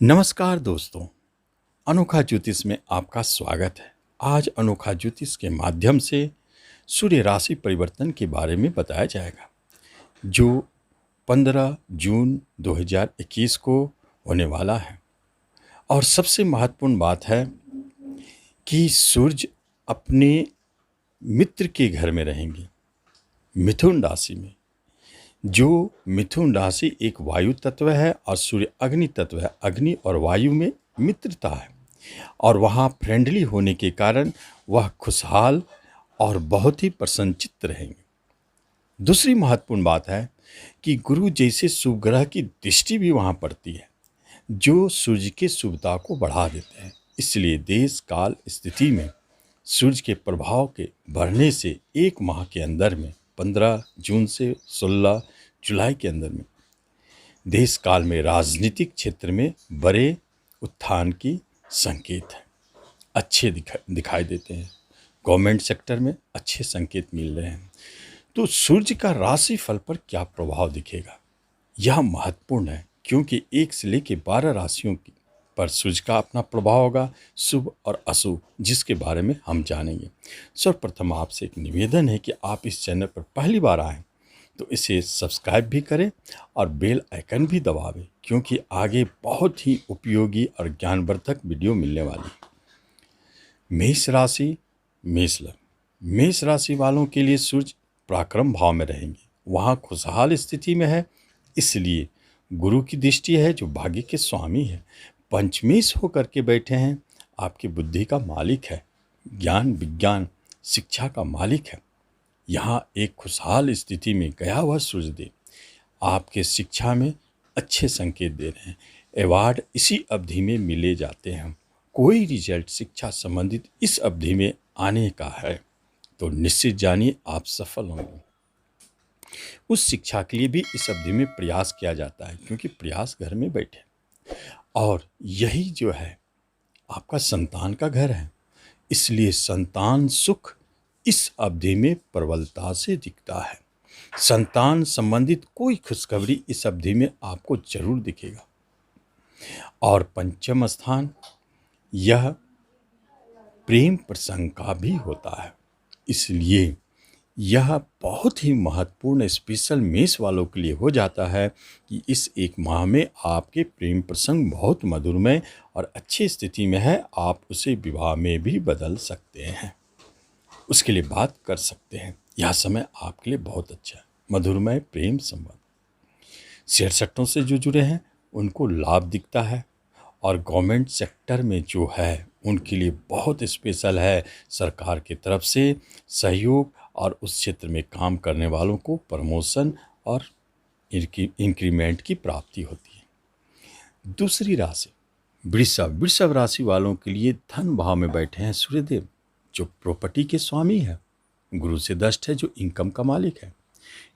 नमस्कार दोस्तों, अनोखा ज्योतिष में आपका स्वागत है। आज अनोखा ज्योतिष के माध्यम से सूर्य राशि परिवर्तन के बारे में बताया जाएगा, जो 15 जून 2021 को होने वाला है। और सबसे महत्वपूर्ण बात है कि सूर्य अपने मित्र के घर में रहेंगे, मिथुन राशि में। जो मिथुन राशि एक वायु तत्व है और सूर्य अग्नि तत्व है। अग्नि और वायु में मित्रता है और वहाँ फ्रेंडली होने के कारण वह खुशहाल और बहुत ही प्रसन्नचित्त रहेंगे। दूसरी महत्वपूर्ण बात है कि गुरु जैसे शुभ ग्रह की दृष्टि भी वहाँ पड़ती है, जो सूर्य की शुभता को बढ़ा देते हैं। इसलिए देश काल स्थिति में सूर्य के प्रभाव के बढ़ने से एक माह के अंदर में 15 जून से 16 जुलाई के अंदर में देश काल में राजनीतिक क्षेत्र में बड़े उत्थान की संकेत है, अच्छे दिखाई देते हैं। गवर्नमेंट सेक्टर में अच्छे संकेत मिल रहे हैं। तो सूर्य का राशि फल पर क्या प्रभाव दिखेगा, यह महत्वपूर्ण है, क्योंकि 1 से लेकर 12 राशियों की पर सूर्य का अपना प्रभाव होगा, शुभ और अशुभ, जिसके बारे में हम जानेंगे। सर्वप्रथम आपसे एक निवेदन है कि आप इस चैनल पर पहली बार आएँ तो इसे सब्सक्राइब भी करें और बेल आइकन भी दबावें, क्योंकि आगे बहुत ही उपयोगी और ज्ञानवर्धक वीडियो मिलने वाली है। मेष राशि, मेष लग्न। मेष राशि वालों के लिए सूर्य पराक्रम भाव में रहेंगे, वहाँ खुशहाल स्थिति में है। इसलिए गुरु की दृष्टि है, जो भाग्य के स्वामी है, पंचमेश होकर के बैठे हैं। आपकी बुद्धि का मालिक है, ज्ञान विज्ञान शिक्षा का मालिक है। यहाँ एक खुशहाल स्थिति में गया हुआ सूर्यदेव आपके शिक्षा में अच्छे संकेत दे रहे हैं। अवार्ड इसी अवधि में मिले जाते हैं। कोई रिजल्ट शिक्षा संबंधित इस अवधि में आने का है तो निश्चित जानिए आप सफल होंगे। उस शिक्षा के लिए भी इस अवधि में प्रयास किया जाता है, क्योंकि प्रयास घर में बैठे। और यही जो है आपका संतान का घर है, इसलिए संतान सुख इस अवधि में प्रबलता से दिखता है। संतान संबंधित कोई खुशखबरी इस अवधि में आपको जरूर दिखेगा। और पंचम स्थान यह प्रेम प्रसंग का भी होता है, इसलिए यह बहुत ही महत्वपूर्ण स्पेशल मेष वालों के लिए हो जाता है कि इस एक माह में आपके प्रेम प्रसंग बहुत मधुरमय और अच्छी स्थिति में है। आप उसे विवाह में भी बदल सकते हैं, उसके लिए बात कर सकते हैं। यह समय आपके लिए बहुत अच्छा है। मधुरमय प्रेम संबंध, शेयर सट्टों से जो जुड़े हैं उनको लाभ दिखता है। और गवर्नमेंट सेक्टर में जो है उनके लिए बहुत स्पेशल है। सरकार की तरफ से सहयोग और उस क्षेत्र में काम करने वालों को प्रमोशन और इंक्रीमेंट की प्राप्ति होती है। दूसरी राशि वृषभ। वृषभ राशि वालों के लिए धन भाव में बैठे हैं सूर्यदेव, जो प्रॉपर्टी के स्वामी है, गुरु से दष्ट है, जो इनकम का मालिक है।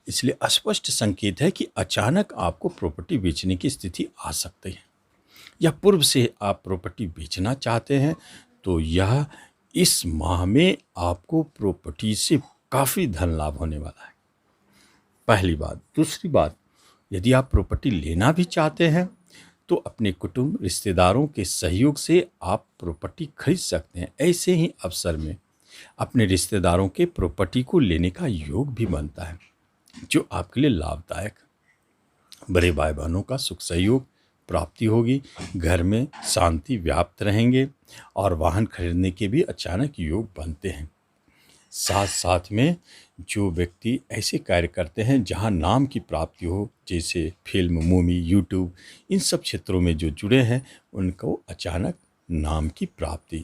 इसलिए अस्पष्ट संकेत है कि अचानक आपको प्रॉपर्टी बेचने की स्थिति आ सकती है, या पूर्व से आप प्रॉपर्टी बेचना चाहते हैं तो यह इस माह में आपको प्रॉपर्टी से काफ़ी धन लाभ होने वाला है, पहली बात। दूसरी बात, यदि आप प्रॉपर्टी लेना भी चाहते हैं तो अपने कुटुंब रिश्तेदारों के सहयोग से आप प्रॉपर्टी खरीद सकते हैं। ऐसे ही अवसर में अपने रिश्तेदारों के प्रॉपर्टी को लेने का योग भी बनता है, जो आपके लिए लाभदायक। बड़े भाई बहनों का सुख सहयोग प्राप्ति होगी, घर में शांति व्याप्त रहेंगे और वाहन खरीदने के भी अचानक योग बनते हैं। साथ साथ में जो व्यक्ति ऐसे कार्य करते हैं जहां नाम की प्राप्ति हो, जैसे फिल्म, मूवी, यूट्यूब, इन सब क्षेत्रों में जो जुड़े हैं उनको अचानक नाम की प्राप्ति।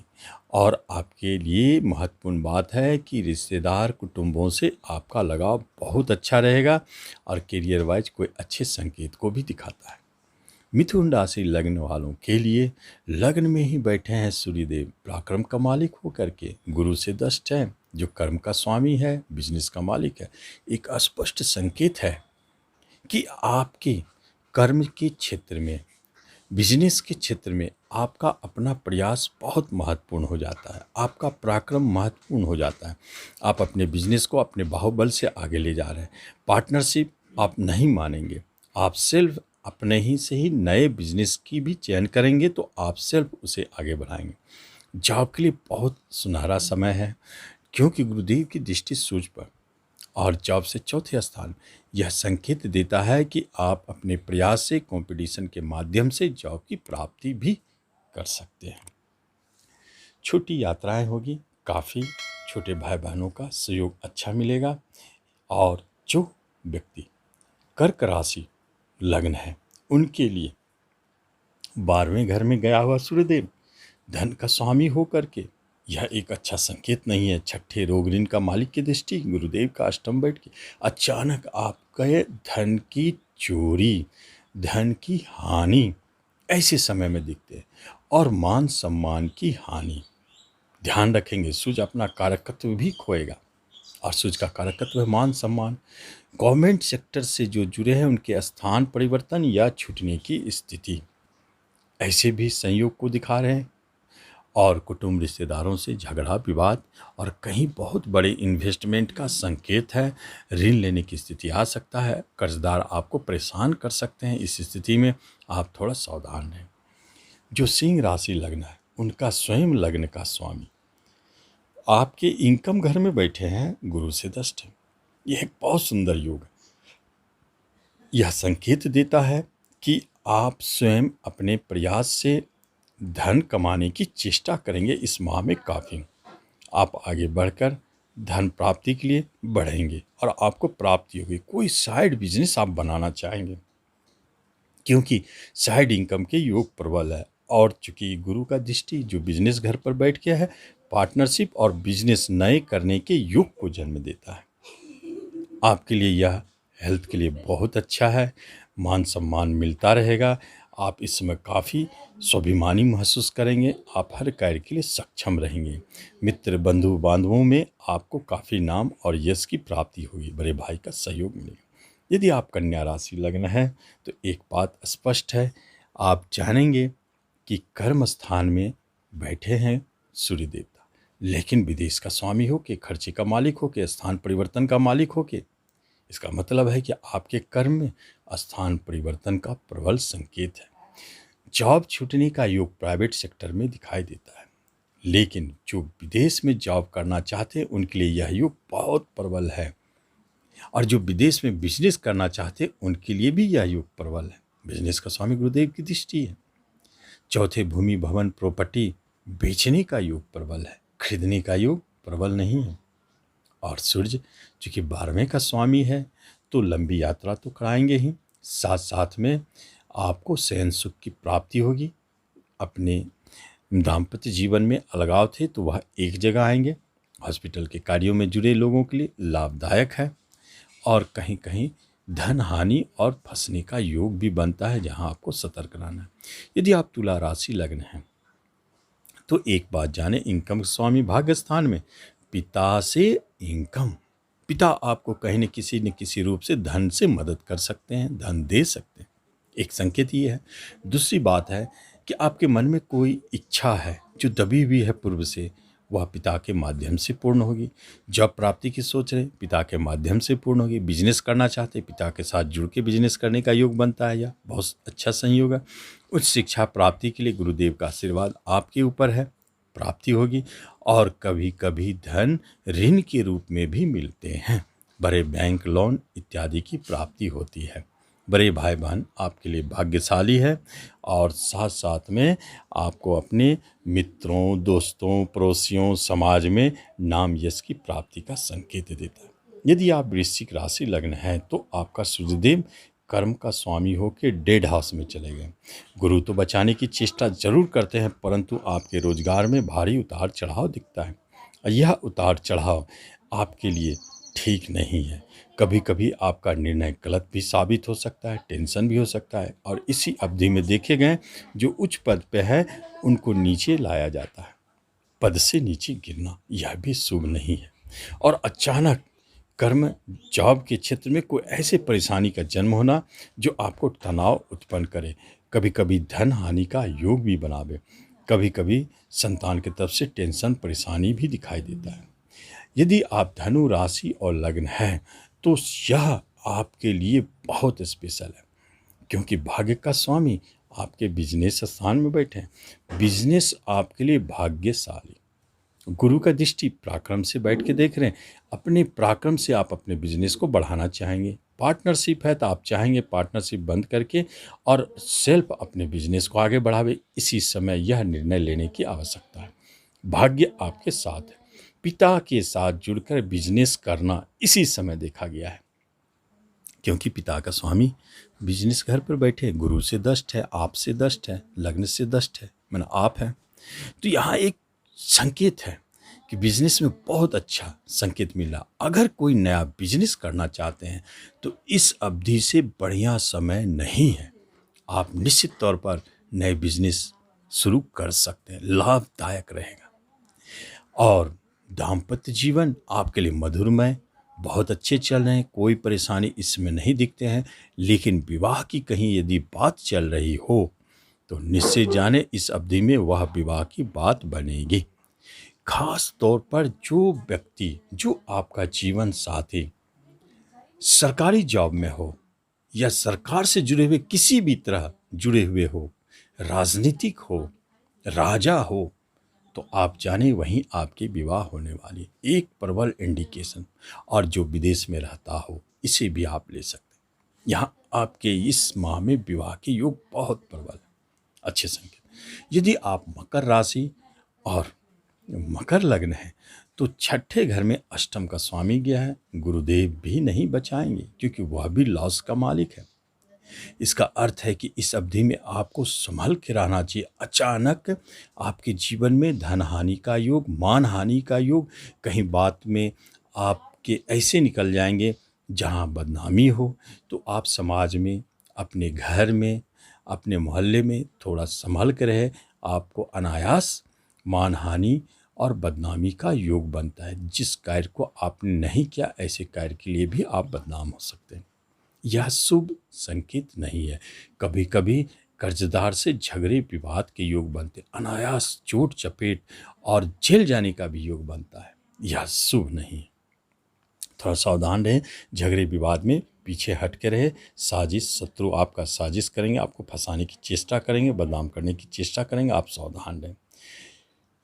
और आपके लिए महत्वपूर्ण बात है कि रिश्तेदार कुटुंबों से आपका लगाव बहुत अच्छा रहेगा और करियर वाइज कोई अच्छे संकेत को भी दिखाता है। मिथुन राशि लग्न वालों के लिए लग्न में ही बैठे हैं सूर्यदेव, पराक्रम का मालिक होकर के, गुरु से दष्ट है, जो कर्म का स्वामी है, बिजनेस का मालिक है। एक स्पष्ट संकेत है कि आपके कर्म के क्षेत्र में, बिजनेस के क्षेत्र में आपका अपना प्रयास बहुत महत्वपूर्ण हो जाता है, आपका पराक्रम महत्वपूर्ण हो जाता है। आप अपने बिजनेस को अपने बाहुबल से आगे ले जा रहे हैं। पार्टनरशिप आप नहीं मानेंगे, आप सेल्फ अपने ही से ही नए बिजनेस की भी चयन करेंगे तो आप सिर्फ उसे आगे बढ़ाएंगे। जॉब के लिए बहुत सुनहरा समय है, क्योंकि गुरुदेव की दृष्टि सूझ पर और जॉब से चौथे स्थान। यह संकेत देता है कि आप अपने प्रयास से कंपटीशन के माध्यम से जॉब की प्राप्ति भी कर सकते हैं। छोटी यात्राएं होगी, काफ़ी छोटे भाई बहनों का सहयोग अच्छा मिलेगा। और जो व्यक्ति कर्क राशि लग्न है, उनके लिए 12वें घर में गया हुआ सूर्यदेव धन का स्वामी होकर के यह एक अच्छा संकेत नहीं है। छठे रोग ऋण का मालिक की दृष्टि, गुरुदेव का अष्टम बैठ के अचानक आपके धन की चोरी, धन की हानि ऐसे समय में दिखते हैं और मान सम्मान की हानि। ध्यान रखेंगे, सूर्य अपना कारकत्व भी खोएगा और सूर्य का कारकत्व है मान सम्मान। गवर्नमेंट सेक्टर से जो जुड़े हैं उनके स्थान परिवर्तन या छूटने की स्थिति ऐसे भी संयोग को दिखा रहे हैं। और कुटुंब रिश्तेदारों से झगड़ा विवाद और कहीं बहुत बड़े इन्वेस्टमेंट का संकेत है। ऋण लेने की स्थिति आ सकता है, कर्जदार आपको परेशान कर सकते हैं। इस स्थिति में आप थोड़ा सावधान रहें। जो सिंह राशि लग्न है, उनका स्वयं लग्न का स्वामी आपके इनकम घर में बैठे हैं, गुरु से दष्ट है। यह एक बहुत सुंदर योग है। यह संकेत देता है कि आप स्वयं अपने प्रयास से धन कमाने की चेष्टा करेंगे। इस माह में काफ़ी आप आगे बढ़कर धन प्राप्ति के लिए बढ़ेंगे और आपको प्राप्ति होगी। कोई साइड बिजनेस आप बनाना चाहेंगे, क्योंकि साइड इनकम के योग प्रबल है। और चूंकि गुरु का दृष्टि जो बिजनेस घर पर बैठ गया है, पार्टनरशिप और बिजनेस नए करने के योग को जन्म देता है। आपके लिए यह हेल्थ के लिए बहुत अच्छा है। मान सम्मान मिलता रहेगा। आप इस समय काफ़ी स्वाभिमानी महसूस करेंगे। आप हर कार्य के लिए सक्षम रहेंगे। मित्र बंधु बांधवों में आपको काफ़ी नाम और यश की प्राप्ति होगी। बड़े भाई का सहयोग मिलेगा। यदि आप कन्या राशि लग्न है तो एक बात स्पष्ट है, आप जानेंगे कि कर्म स्थान में बैठे हैं सूर्य देवता, लेकिन विदेश का स्वामी हो के, खर्चे का मालिक हो के, स्थान परिवर्तन का मालिक हो के। इसका मतलब है कि आपके कर्म में स्थान परिवर्तन का प्रबल संकेत है। जॉब छूटने का योग प्राइवेट सेक्टर में दिखाई देता है, लेकिन जो विदेश में जॉब करना चाहते हैं उनके लिए यह योग बहुत प्रबल है। और जो विदेश में बिजनेस करना चाहते हैं उनके लिए भी यह योग प्रबल है। बिजनेस का स्वामी गुरुदेव की दृष्टि है। चौथे भूमि भवन प्रॉपर्टी बेचने का योग प्रबल है, खरीदने का योग प्रबल नहीं है। और सूर्य चूंकि 12वें का स्वामी है तो लंबी यात्रा तो कराएंगे ही, साथ साथ में आपको शयन सुख की प्राप्ति होगी। अपने दाम्पत्य जीवन में अलगाव थे तो वह एक जगह आएंगे। हॉस्पिटल के कार्यों में जुड़े लोगों के लिए लाभदायक है। और कहीं कहीं धन हानि और फंसने का योग भी बनता है, जहां आपको सतर्क रहना है। यदि आप तुला राशि लग्न हैं तो एक बात जाने, इनकम स्वामी भाग्य स्थान में पिता से इनकम, पिता आपको कहीं न किसी रूप से धन से मदद कर सकते हैं, धन दे सकते हैं। एक संकेत ये है। दूसरी बात है कि आपके मन में कोई इच्छा है जो दबी हुई है पूर्व से, वह पिता के माध्यम से पूर्ण होगी। जॉब प्राप्ति की सोच रहे, पिता के माध्यम से पूर्ण होगी। बिजनेस करना चाहते, पिता के साथ जुड़ के बिजनेस करने का योग बनता है। यह बहुत अच्छा संयोग है। उच्च शिक्षा प्राप्ति के लिए गुरुदेव का आशीर्वाद आपके ऊपर है, प्राप्ति होगी। और कभी कभी धन ऋण के रूप में भी मिलते हैं। बड़े बैंक लोन इत्यादि की प्राप्ति होती है। बड़े भाई बहन आपके लिए भाग्यशाली है। और साथ साथ में आपको अपने मित्रों, दोस्तों, पड़ोसियों, समाज में नाम यश की प्राप्ति का संकेत देता है। यदि आप वृश्चिक राशि लग्न हैं तो आपका सूर्यदेव कर्म का स्वामी होकर 1.5 हाउस में चले गए। गुरु तो बचाने की चेष्टा जरूर करते हैं, परंतु आपके रोजगार में भारी उतार चढ़ाव दिखता है। और यह उतार चढ़ाव आपके लिए ठीक नहीं है। कभी कभी आपका निर्णय गलत भी साबित हो सकता है, टेंशन भी हो सकता है। और इसी अवधि में देखे गए जो उच्च पद पे है उनको नीचे लाया जाता है। पद से नीचे गिरना यह भी शुभ नहीं है। और अचानक कर्म जॉब के क्षेत्र में कोई ऐसे परेशानी का जन्म होना जो आपको तनाव उत्पन्न करे, कभी कभी धन हानि का योग भी बनावे, कभी कभी संतान की तरफ से टेंशन परेशानी भी दिखाई देता है। यदि आप धनु राशि और लग्न हैं तो यह आपके लिए बहुत स्पेशल है, क्योंकि भाग्य का स्वामी आपके बिजनेस स्थान में बैठे हैं। बिजनेस आपके लिए भाग्यशाली। गुरु का दृष्टि पराक्रम से बैठ के देख रहे हैं। अपने पराक्रम से आप अपने बिजनेस को बढ़ाना चाहेंगे। पार्टनरशिप है तो आप चाहेंगे पार्टनरशिप बंद करके और सेल्फ अपने बिजनेस को आगे बढ़ावे। इसी समय यह निर्णय लेने की आवश्यकता है। भाग्य आपके साथ है। पिता के साथ जुड़कर बिजनेस करना इसी समय देखा गया है, क्योंकि पिता का स्वामी बिजनेस घर पर बैठे, गुरु से दष्ट है, आप से दष्ट है, लग्न से दष्ट है, मैंने आप है। तो यहाँ एक संकेत है कि बिजनेस में बहुत अच्छा संकेत मिला। अगर कोई नया बिजनेस करना चाहते हैं तो इस अवधि से बढ़िया समय नहीं है। आप निश्चित तौर पर नए बिजनेस शुरू कर सकते हैं, लाभदायक रहेगा। और दाम्पत्य जीवन आपके लिए मधुरमय, बहुत अच्छे चल रहे हैं, कोई परेशानी इसमें नहीं दिखते हैं। लेकिन विवाह की कहीं यदि बात चल रही हो तो निश्चय जाने इस अवधि में वह विवाह की बात बनेगी। खास तौर पर जो व्यक्ति, जो आपका जीवन साथी सरकारी जॉब में हो या सरकार से जुड़े हुए किसी भी तरह जुड़े हुए हो, राजनीतिक हो, राजा हो, तो आप जाने वहीं आपकी विवाह होने वाली एक प्रबल इंडिकेशन। और जो विदेश में रहता हो इसे भी आप ले सकते हैं। यहाँ आपके इस माह में विवाह के योग बहुत प्रबल है, अच्छे संकेत। यदि आप मकर राशि और मकर लग्न है तो छठे घर में अष्टम का स्वामी गया है। गुरुदेव भी नहीं बचाएंगे क्योंकि वह भी लॉस का मालिक है। इसका अर्थ है कि इस अवधि में आपको संभल के रहना चाहिए। अचानक आपके जीवन में धन हानि का योग, मान हानि का योग, कहीं बात में आपके ऐसे निकल जाएंगे जहां बदनामी हो। तो आप समाज में, अपने घर में, अपने मोहल्ले में थोड़ा संभल के रहे। आपको अनायास मान हानि और बदनामी का योग बनता है। जिस कार्य को आपने नहीं किया ऐसे कार्य के लिए भी आप बदनाम हो सकते हैं। यह शुभ संकेत नहीं है। कभी कभी कर्जदार से झगड़े विवाद के योग बनते, अनायास चोट चपेट और जेल जाने का भी योग बनता है। यह शुभ नहीं है। थोड़ा सावधान रहें, झगड़े विवाद में पीछे हट के रहे। साजिश, शत्रु आपका साजिश करेंगे, आपको फंसाने की चेष्टा करेंगे, बदनाम करने की चेष्टा करेंगे, आप सावधान रहें।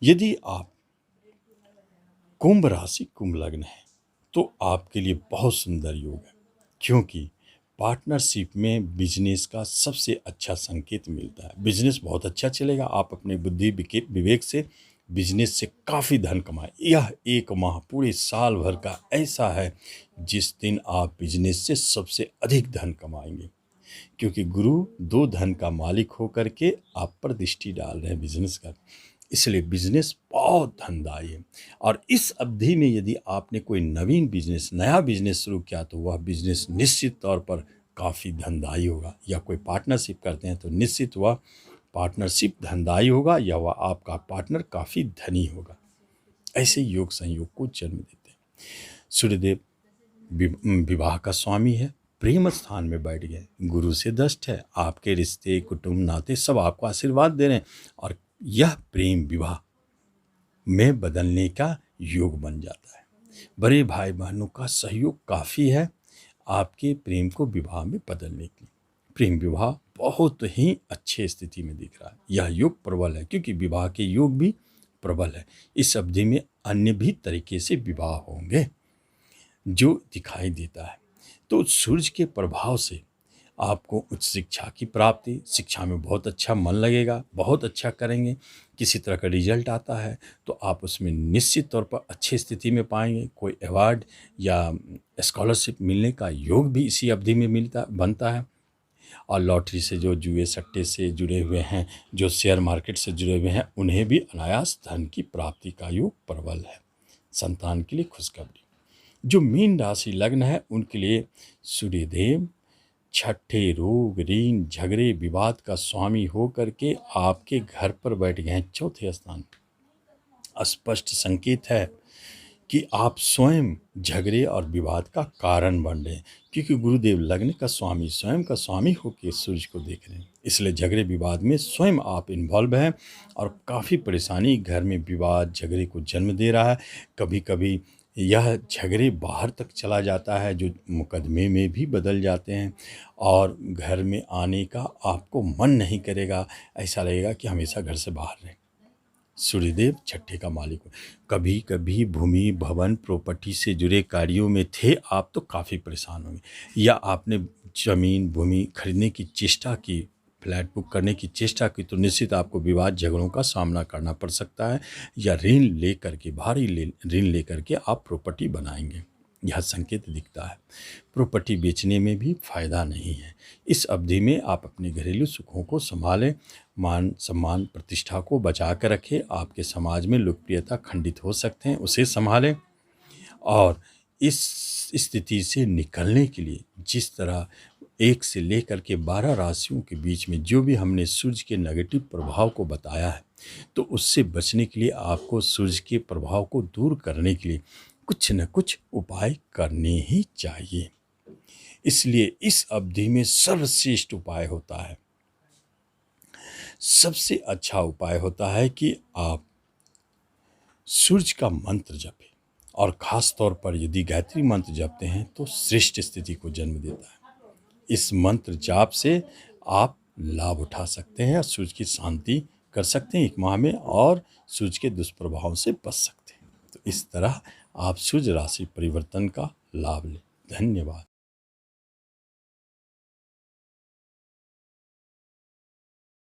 यदि आप कुंभ राशि, कुंभ लग्न है तो आपके लिए बहुत सुंदर योग है, क्योंकि पार्टनरशिप में बिजनेस का सबसे अच्छा संकेत मिलता है। बिजनेस बहुत अच्छा चलेगा। आप अपने बुद्धि विवेक से बिजनेस से काफ़ी धन कमाएं। यह एक माह पूरे साल भर का ऐसा है जिस दिन आप बिजनेस से सबसे अधिक धन कमाएंगे, क्योंकि गुरु दो धन का मालिक होकर के आप पर दृष्टि डाल रहे हैं बिजनेस का। इसलिए बिजनेस बहुत धनदायी है। और इस अवधि में यदि आपने कोई नवीन बिजनेस, नया बिजनेस शुरू किया तो वह बिजनेस निश्चित तौर पर काफ़ी धनदायी होगा। या कोई पार्टनरशिप करते हैं तो निश्चित वह पार्टनरशिप धनदायी होगा, या वह आपका पार्टनर काफ़ी धनी होगा। ऐसे योग संयोग को जन्म देते हैं। सूर्यदेव विवाह का स्वामी है, प्रेम स्थान में बैठ गए, गुरु से दष्ट है। आपके रिश्ते, कुटुंब, नाते सब आपको आशीर्वाद दे रहे हैं और यह प्रेम विवाह में बदलने का योग बन जाता है। बड़े भाई बहनों का सहयोग काफ़ी है आपके प्रेम को विवाह में बदलने के लिए। प्रेम विवाह बहुत ही अच्छे स्थिति में दिख रहा है। यह योग प्रबल है, क्योंकि विवाह के योग भी प्रबल है। इस अवधि में अन्य भी तरीके से विवाह होंगे जो दिखाई देता है। तो सूर्य के प्रभाव से आपको उच्च शिक्षा की प्राप्ति, शिक्षा में बहुत अच्छा मन लगेगा, बहुत अच्छा करेंगे। किसी तरह का रिजल्ट आता है तो आप उसमें निश्चित तौर पर अच्छी स्थिति में पाएंगे। कोई अवार्ड या स्कॉलरशिप मिलने का योग भी इसी अवधि में बनता है। और लॉटरी से, जो जुए सट्टे से जुड़े हुए हैं, जो शेयर मार्केट से जुड़े हुए हैं, उन्हें भी अनायास धन की प्राप्ति का योग प्रबल है। संतान के लिए खुशखबरी। जो मीन राशि लग्न है उनके लिए सूर्यदेव छठे रोग, ऋण, झगड़े, विवाद का स्वामी होकर के आपके घर पर बैठ गए हैं, चौथे स्थान। स्पष्ट संकेत है कि आप स्वयं झगड़े और विवाद का कारण बन रहे हैं, क्योंकि गुरुदेव लग्न का स्वामी, स्वयं का स्वामी होकर सूर्य को देख रहे हैं। इसलिए झगड़े विवाद में स्वयं आप इन्वॉल्व हैं और काफ़ी परेशानी घर में विवाद झगड़े को जन्म दे रहा है। कभी कभी यह झगड़े बाहर तक चला जाता है, जो मुकदमे में भी बदल जाते हैं, और घर में आने का आपको मन नहीं करेगा, ऐसा लगेगा कि हमेशा घर से बाहर रहें। सूर्यदेव छठे का मालिक हो। कभी कभी भूमि भवन प्रॉपर्टी से जुड़े कार्यों में थे आप तो काफ़ी परेशान होंगे, या आपने जमीन भूमि खरीदने की चेष्टा की, फ्लैट बुक करने की चेष्टा की, तो निश्चित आपको विवाद झगड़ों का सामना करना पड़ सकता है, या ऋण लेकर के ऋण लेकर के आप प्रॉपर्टी बनाएंगे, यह संकेत दिखता है। प्रॉपर्टी बेचने में भी फायदा नहीं है। इस अवधि में आप अपने घरेलू सुखों को संभालें, मान सम्मान प्रतिष्ठा को बचा कर रखें। आपके समाज में लोकप्रियता खंडित हो सकते हैं, उसे संभालें। और इस स्थिति से निकलने के लिए जिस तरह 1 से लेकर के 12 राशियों के बीच में जो भी हमने सूर्य के नेगेटिव प्रभाव को बताया है, तो उससे बचने के लिए आपको सूर्य के प्रभाव को दूर करने के लिए कुछ न कुछ उपाय करने ही चाहिए। इसलिए इस अवधि में सर्वश्रेष्ठ उपाय होता है, सबसे अच्छा उपाय होता है कि आप सूर्य का मंत्र जपें, और ख़ास तौर पर यदि गायत्री मंत्र जपते हैं तो श्रेष्ठ स्थिति को जन्म देता है। इस मंत्र जाप से आप लाभ उठा सकते हैं और सूर्य की शांति कर सकते हैं 1 माह में, और सूर्य के दुष्प्रभाव से बच सकते हैं। तो इस तरह आप सूर्य राशि परिवर्तन का लाभ लें। धन्यवाद।